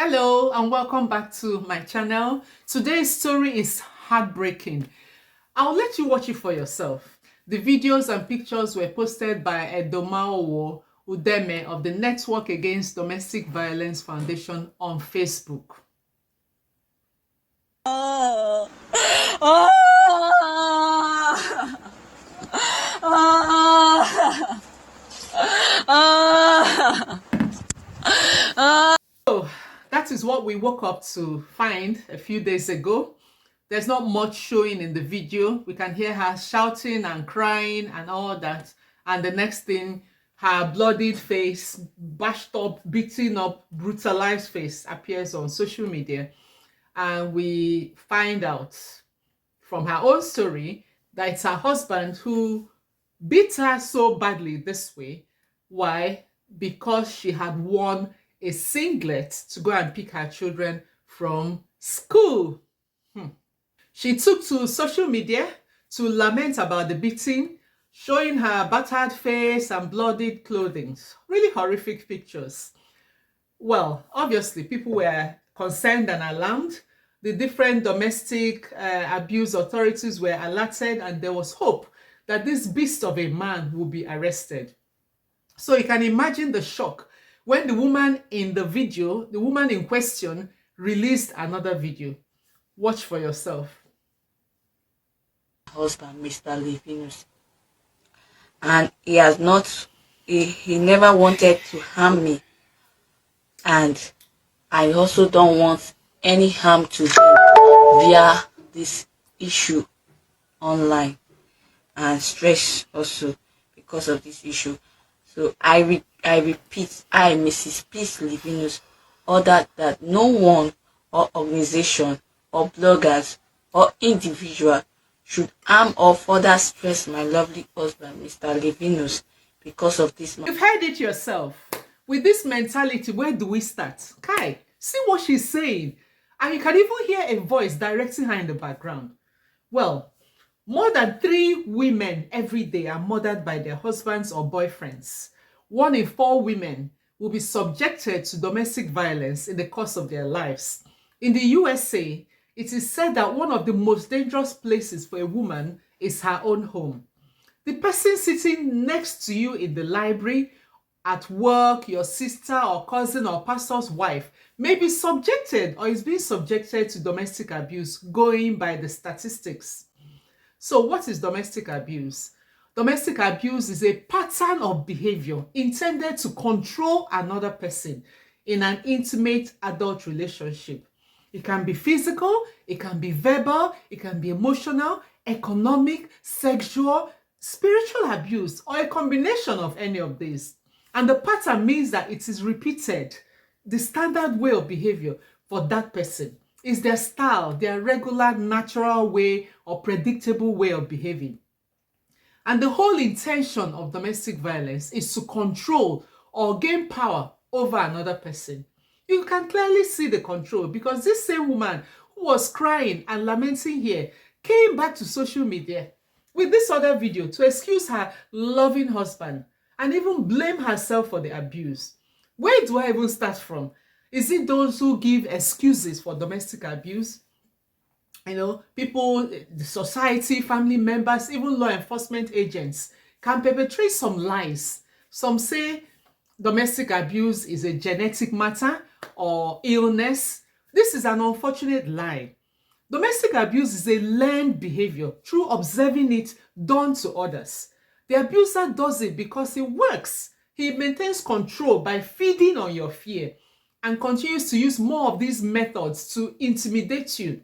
Hello and welcome back to my channel. Today's story is heartbreaking. I'll let you watch it for yourself. The videos and pictures were posted by Edomaowo Udeme of the Network Against Domestic Violence Foundation on Facebook. So that is what we woke up to find a few days ago. There's not much showing in the video. We can hear her shouting and crying and all that. And the next thing, her bloodied face, bashed up, beaten up, brutalized face appears on social media. And we find out from her own story that it's her husband who beat her so badly this way. Why? Because she had worn a singlet to go and pick her children from school. She took to social media to lament about the beating, showing her battered face and bloodied clothing. Really horrific pictures. Well, obviously, people were concerned and alarmed. The different domestic abuse authorities were alerted, and there was hope that this beast of a man would be arrested. So you can imagine the shock when the woman in the video, the woman in question, released another video. Watch for yourself. Husband, Mr. Levinus, and he has not, he never wanted to harm me, and I also don't want any harm to him via this issue online, and stress also because of this issue. So I repeat, I, Mrs. Peace Levinus, order that no one or organization or bloggers or individual should harm or further stress my lovely husband, Mr. Levinus, because of this. You've heard it yourself. With this mentality, where do we start? Kai, see what she's saying. And you can even hear a voice directing her in the background. Well, more than 3 women every day are murdered by their husbands or boyfriends. 1 in 4 women will be subjected to domestic violence in the course of their lives. In the USA, it is said that one of the most dangerous places for a woman is her own home. The person sitting next to you in the library, at work, your sister or cousin or pastor's wife may be subjected or is being subjected to domestic abuse, going by the statistics. So what is domestic abuse? Domestic abuse is a pattern of behavior intended to control another person in an intimate adult relationship. It can be physical, it can be verbal, it can be emotional, economic, sexual, spiritual abuse, or a combination of any of these. And the pattern means that it is repeated. The standard way of behavior for that person is their style, their regular, natural way or predictable way of behaving. And the whole intention of domestic violence is to control or gain power over another person. You can clearly see the control because this same woman who was crying and lamenting here came back to social media with this other video to excuse her loving husband and even blame herself for the abuse. Where do I even start from? Is it those who give excuses for domestic abuse? You know, people, the society, family members, even law enforcement agents can perpetrate some lies. Some say domestic abuse is a genetic matter or illness. This is an unfortunate lie. Domestic abuse is a learned behavior through observing it done to others. The abuser does it because it works. He maintains control by feeding on your fear and continues to use more of these methods to intimidate you.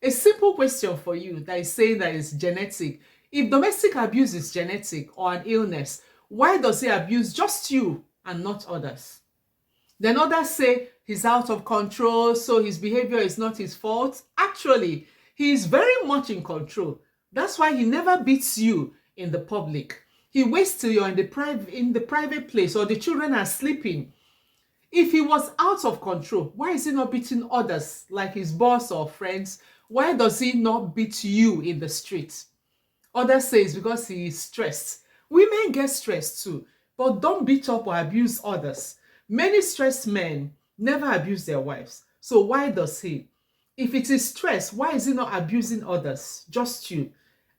A simple question for you that is saying that it's genetic. If domestic abuse is genetic or an illness, why does he abuse just you and not others? Then others say he's out of control, so his behavior is not his fault. Actually, he is very much in control. That's why he never beats you in the public. He waits till you're in the private place or the children are sleeping. If he was out of control, why is he not beating others like his boss or friends? Why does he not beat you in the street? Others say it's because he is stressed. Women get stressed too, but don't beat up or abuse others. Many stressed men never abuse their wives. So why does he? If it is stress, why is he not abusing others? Just you.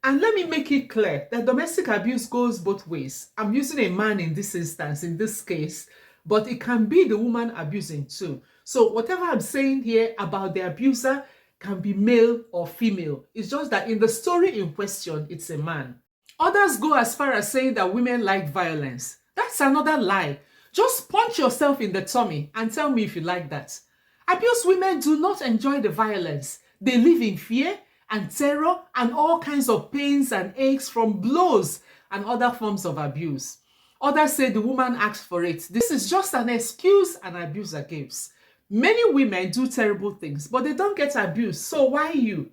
And let me make it clear that domestic abuse goes both ways. I'm using a man in this instance, in this case, but it can be the woman abusing too. So whatever I'm saying here about the abuser can be male or female. It's just that in the story in question, it's a man. Others go as far as saying that women like violence. That's another lie. Just punch yourself in the tummy and tell me if you like that. Abused women do not enjoy the violence. They live in fear and terror and all kinds of pains and aches from blows and other forms of abuse. Others say the woman asked for it. This is just an excuse an abuser gives. Many women do terrible things, but they don't get abused. So why you?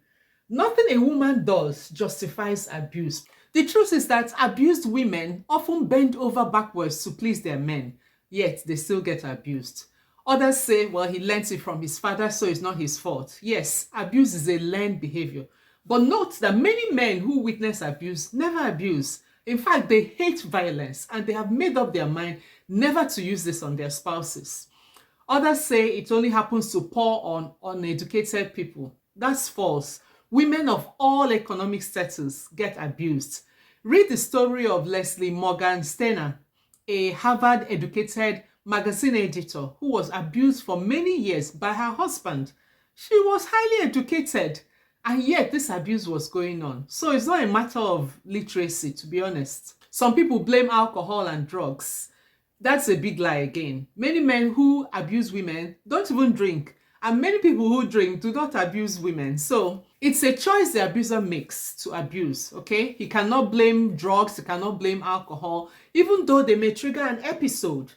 Nothing a woman does justifies abuse. The truth is that abused women often bend over backwards to please their men, yet they still get abused. Others say, well, he learnt it from his father, so it's not his fault. Yes, abuse is a learned behavior. But note that many men who witness abuse never abuse. In fact, they hate violence and they have made up their mind never to use this on their spouses. Others say it only happens to poor or uneducated people. That's false. Women of all economic status get abused. Read the story of Leslie Morgan Stenner, a Harvard-educated magazine editor who was abused for many years by her husband. She was highly educated, and yet this abuse was going on. So it's not a matter of literacy, to be honest. Some people blame alcohol and drugs. That's a big lie again. Many men who abuse women don't even drink, and many people who drink do not abuse women. So it's a choice the abuser makes to abuse, okay? He cannot blame drugs, he cannot blame alcohol, even though they may trigger an episode.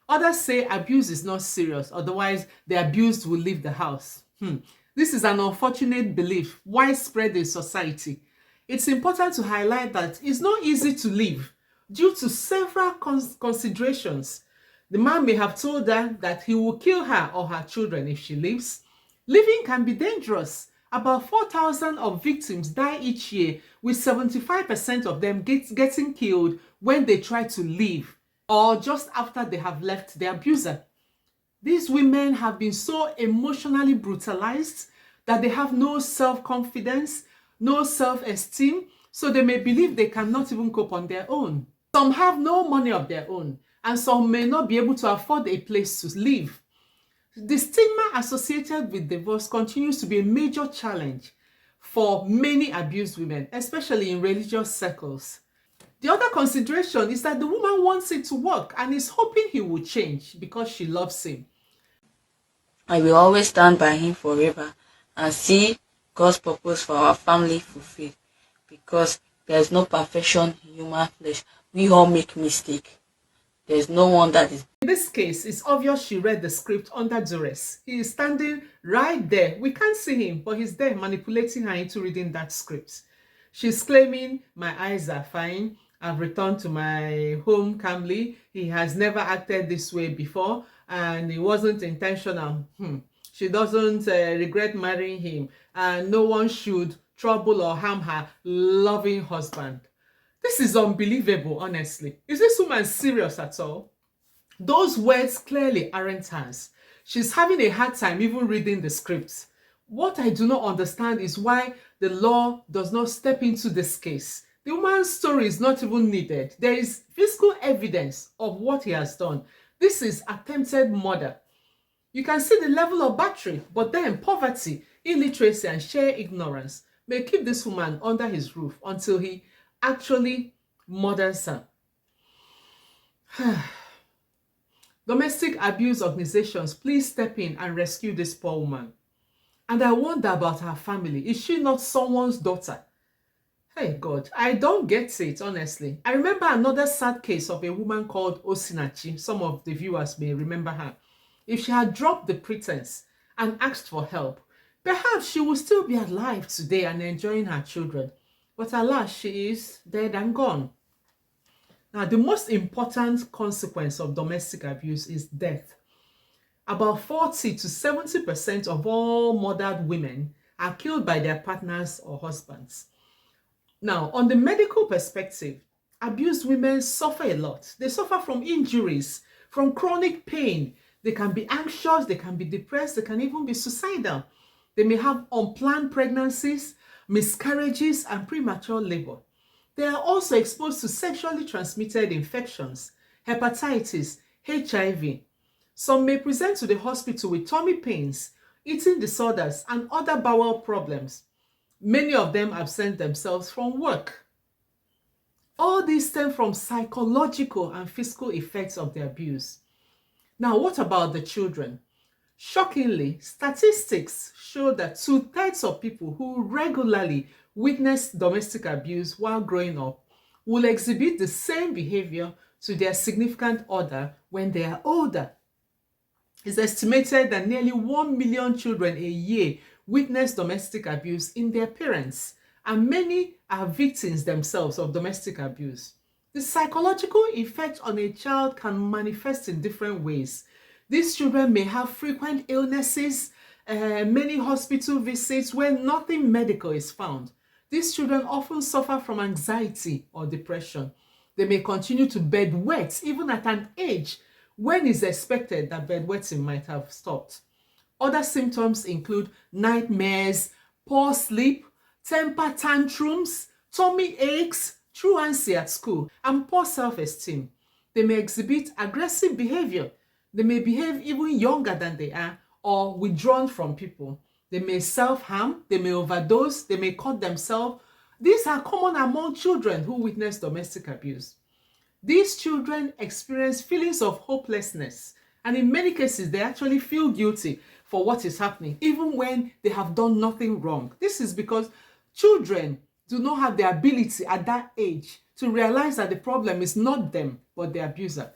Others say abuse is not serious, otherwise the abused will leave the house. This is an unfortunate belief, widespread in society. It's important to highlight that it's not easy to leave due to several considerations. The man may have told her that he will kill her or her children if she leaves. Living can be dangerous. About 4,000 of victims die each year, with 75% of them getting killed when they try to leave or just after they have left the abuser. These women have been so emotionally brutalized that they have no self-confidence, no self-esteem, so they may believe they cannot even cope on their own. Some have no money of their own, and some may not be able to afford a place to live. The stigma associated with divorce continues to be a major challenge for many abused women, especially in religious circles. The other consideration is that the woman wants it to work and is hoping he will change because she loves him. I will always stand by him forever and see God's purpose for our family fulfilled, because there is no perfection in human flesh. We all make mistakes. There's no one that is. In this case, it's obvious she read the script under duress. He is standing right there. We can't see him, but he's there manipulating her into reading that script. She's claiming, my eyes are fine. I've returned to my home calmly. He has never acted this way before, and it wasn't intentional. She doesn't regret marrying him, and no one should trouble or harm her loving husband. This is unbelievable, honestly. Is this woman serious at all? Those words clearly aren't hers. She's having a hard time even reading the script. What I do not understand is why the law does not step into this case. The woman's story is not even needed. There is physical evidence of what he has done. This is attempted murder. You can see the level of battery, but then poverty, illiteracy, and sheer ignorance may keep this woman under his roof until he actually murders her. Domestic abuse organizations, please step in and rescue this poor woman. And I wonder about her family. Is she not someone's daughter? Hey God, I don't get it, honestly. I remember another sad case of a woman called Osinachi. Some of the viewers may remember her. If she had dropped the pretense and asked for help, perhaps she would still be alive today and enjoying her children. But alas, she is dead and gone. Now, the most important consequence of domestic abuse is death. About 40 to 70% of all murdered women are killed by their partners or husbands. Now, on the medical perspective, abused women suffer a lot. They suffer from injuries, from chronic pain. They can be anxious, they can be depressed, they can even be suicidal. They may have unplanned pregnancies, miscarriages, and premature labor. They are also exposed to sexually transmitted infections, hepatitis, HIV. Some may present to the hospital with tummy pains, eating disorders, and other bowel problems. Many of them absent themselves from work. All these stem from psychological and physical effects of the abuse. Now, what about the children? Shockingly, statistics show that two-thirds of people who regularly witness domestic abuse while growing up will exhibit the same behavior to their significant other when they are older. It's estimated that nearly 1 million children a year witness domestic abuse in their parents, and many are victims themselves of domestic abuse. The psychological effect on a child can manifest in different ways. These children may have frequent illnesses, many hospital visits where nothing medical is found. These children often suffer from anxiety or depression. They may continue to bedwet even at an age when it's expected that bedwetting might have stopped. Other symptoms include nightmares, poor sleep, temper tantrums, tummy aches, truancy at school, and poor self-esteem. They may exhibit aggressive behavior. They may behave even younger than they are or withdrawn from people. They may self-harm, they may overdose, they may cut themselves. These are common among children who witness domestic abuse. These children experience feelings of hopelessness, and in many cases, they actually feel guilty for what is happening, even when they have done nothing wrong. This is because children do not have the ability at that age to realize that the problem is not them, but the abuser.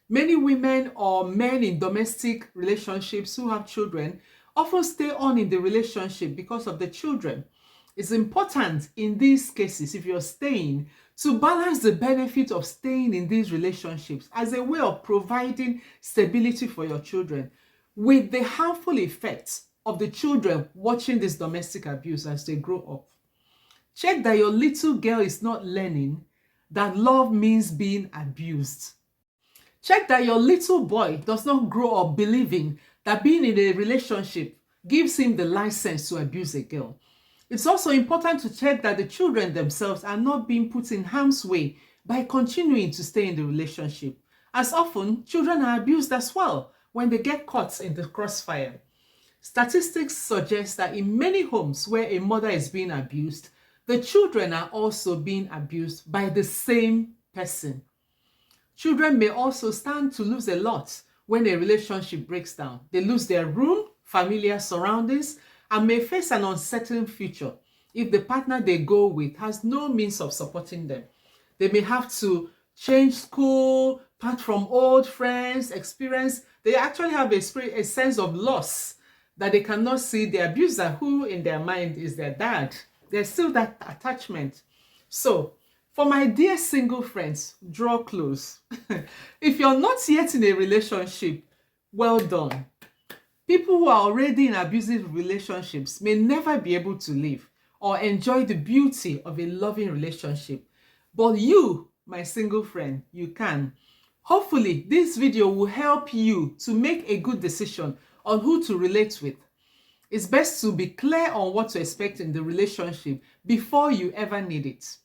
Many women or men in domestic relationships who have children often stay on in the relationship because of the children. It's important in these cases, if you're staying, to balance the benefit of staying in these relationships as a way of providing stability for your children with the harmful effects of the children watching this domestic abuse as they grow up. Check that your little girl is not learning that love means being abused. Check that your little boy does not grow up believing that being in a relationship gives him the license to abuse a girl. It's also important to check that the children themselves are not being put in harm's way by continuing to stay in the relationship. As often, children are abused as well when they get caught in the crossfire. Statistics suggest that in many homes where a mother is being abused, the children are also being abused by the same person. Children may also stand to lose a lot when a relationship breaks down. They lose their room, familiar surroundings, and may face an uncertain future if the partner they go with has no means of supporting them. They may have to change school, part from old friends, they actually have a sense of loss that they cannot see the abuser who in their mind is their dad. There's still that attachment. So, for my dear single friends, draw close. If you're not yet in a relationship, well done. People who are already in abusive relationships may never be able to live or enjoy the beauty of a loving relationship. But you, my single friend, you can. Hopefully, this video will help you to make a good decision on who to relate with. It's best to be clear on what to expect in the relationship before you ever need it.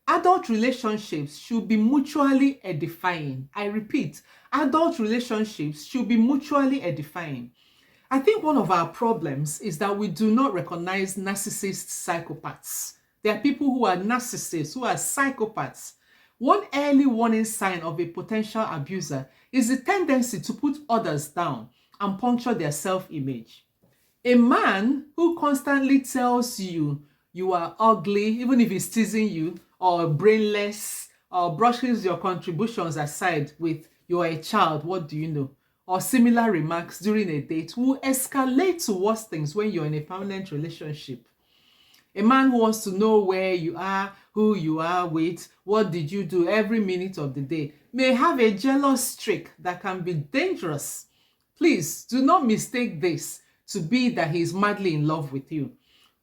Adult relationships should be mutually edifying. I repeat, adult relationships should be mutually edifying. I think one of our problems is that we do not recognize narcissist psychopaths. There are people who are narcissists, who are psychopaths. One early warning sign of a potential abuser is the tendency to put others down and puncture their self-image. A man who constantly tells you you are ugly, even if he's teasing you, or brainless, or brushes your contributions aside with "you're a child, what do you know?" or similar remarks during a date will escalate to worse things when you're in a permanent relationship. A man who wants to know where you are, who you are with, what did you do every minute of the day, may have a jealous streak that can be dangerous. Please do not mistake this to be that he is madly in love with you.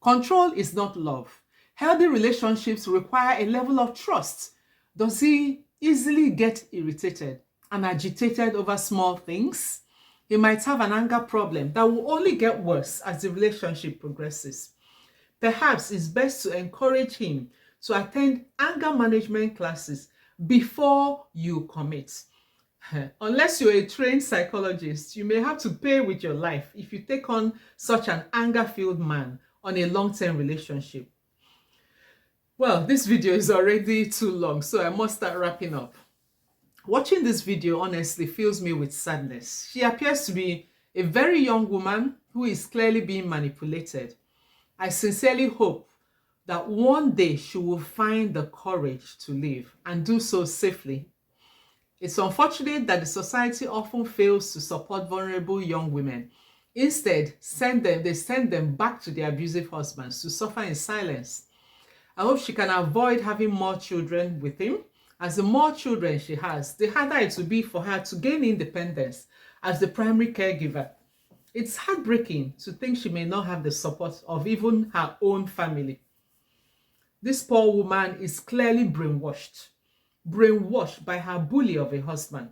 Control is not love. Healthy relationships require a level of trust. Does he easily get irritated and agitated over small things? he might have an anger problem that will only get worse as the relationship progresses. Perhaps it's best to encourage him to attend anger management classes before you commit. Unless you're a trained psychologist, you may have to pay with your life if you take on such an anger-filled man on a long-term relationship. Well, this video is already too long, so I must start wrapping up. Watching this video honestly fills me with sadness. She appears to be a very young woman who is clearly being manipulated. I sincerely hope that one day she will find the courage to live and do so safely. It's unfortunate that the society often fails to support vulnerable young women. Instead, they send them back to their abusive husbands to suffer in silence. I hope she can avoid having more children with him, as the more children she has, the harder it will be for her to gain independence as the primary caregiver. It's heartbreaking to think she may not have the support of even her own family. This poor woman is clearly brainwashed by her bully of a husband.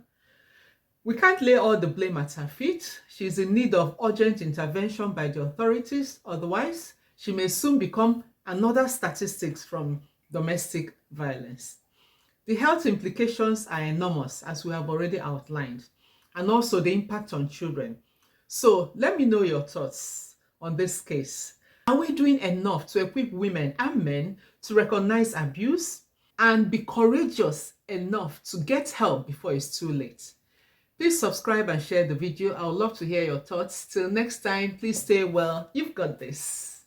We can't lay all the blame at her feet. She is in need of urgent intervention by the authorities. Otherwise, she may soon become another statistics from domestic violence. The health implications are enormous, as we have already outlined, and also the impact on children. So let me know your thoughts on this case. Are we doing enough to equip women and men to recognize abuse and be courageous enough to get help before it's too late? Please subscribe and share the video. I would love to hear your thoughts. Till next time, please stay well. You've got this.